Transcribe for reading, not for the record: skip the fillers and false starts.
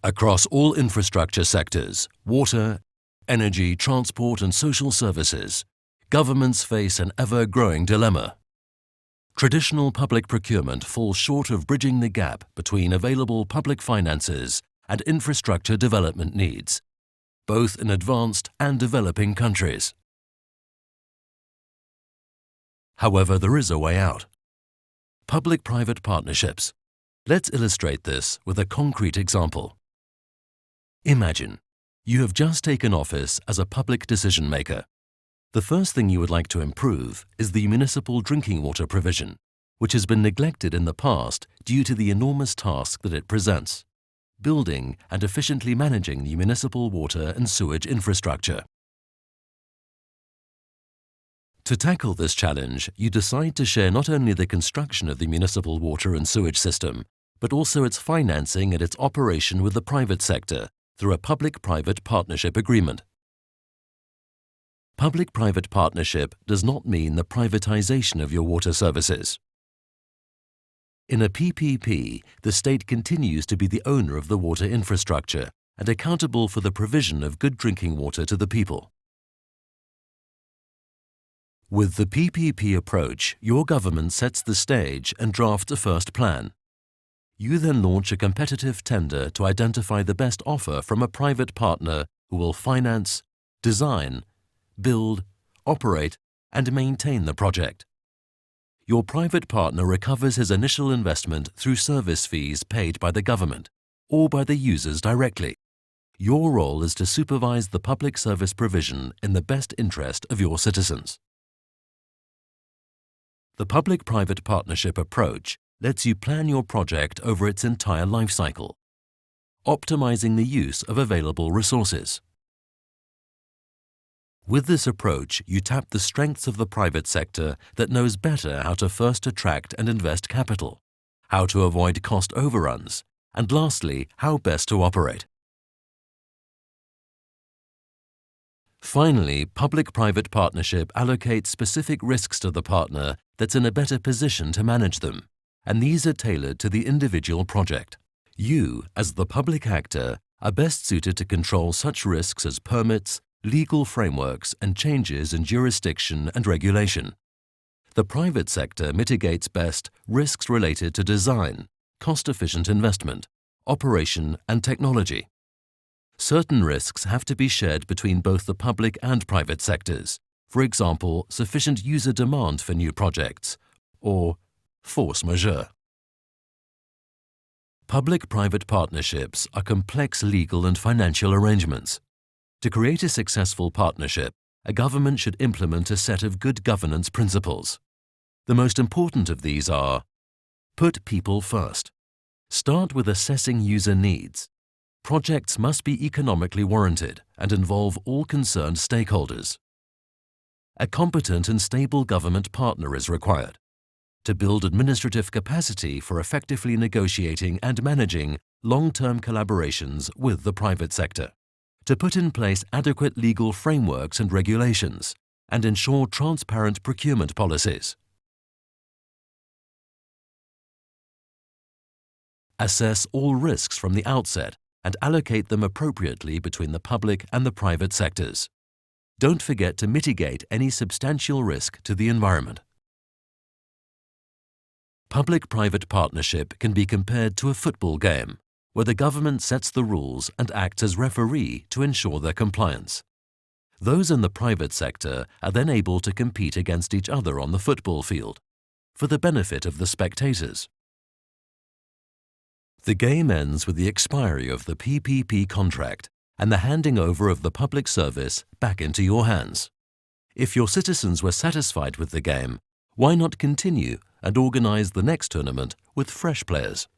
Across all infrastructure sectors, water, energy, transport and social services, governments face an ever-growing dilemma. Traditional public procurement falls short of bridging the gap between available public finances and infrastructure development needs, both in advanced and developing countries. However, there is a way out. Public-private partnerships. Let's illustrate this with a concrete example. Imagine, you have just taken office as a public decision maker. The first thing you would like to improve is the municipal drinking water provision, which has been neglected in the past due to the enormous task that it presents: building and efficiently managing the municipal water and sewage infrastructure. To tackle this challenge, you decide to share not only the construction of the municipal water and sewage system, but also its financing and its operation with the private sector through a public-private partnership agreement. Public-private partnership does not mean the privatization of your water services. In a PPP, the state continues to be the owner of the water infrastructure and accountable for the provision of good drinking water to the people. With the PPP approach, your government sets the stage and drafts a first plan. You then launch a competitive tender to identify the best offer from a private partner who will finance, design, build, operate, and maintain the project. Your private partner recovers his initial investment through service fees paid by the government or by the users directly. Your role is to supervise the public service provision in the best interest of your citizens. The public-private partnership approach lets you plan your project over its entire life cycle, optimizing the use of available resources. With this approach, you tap the strengths of the private sector that knows better how to first attract and invest capital, how to avoid cost overruns, and lastly, how best to operate. Finally, public-private partnership allocates specific risks to the partner that's in a better position to manage them, and these are tailored to the individual project. You, as the public actor, are best suited to control such risks as permits, legal frameworks, and changes in jurisdiction and regulation. The private sector mitigates best risks related to design, cost-efficient investment, operation, and technology. Certain risks have to be shared between both the public and private sectors, for example, sufficient user demand for new projects, or force majeure. Public-private partnerships are complex legal and financial arrangements. To create a successful partnership, a government should implement a set of good governance principles. The most important of these are: put people first. Start with assessing user needs. Projects must be economically warranted and involve all concerned stakeholders. A competent and stable government partner is required to build administrative capacity for effectively negotiating and managing long-term collaborations with the private sector, to put in place adequate legal frameworks and regulations, and ensure transparent procurement policies. Assess all risks from the outset and allocate them appropriately between the public and the private sectors. Don't forget to mitigate any substantial risk to the environment. Public-private partnership can be compared to a football game, where the government sets the rules and acts as referee to ensure their compliance. Those in the private sector are then able to compete against each other on the football field, for the benefit of the spectators. The game ends with the expiry of the PPP contract and the handing over of the public service back into your hands. If your citizens were satisfied with the game, why not continue and organize the next tournament with fresh players?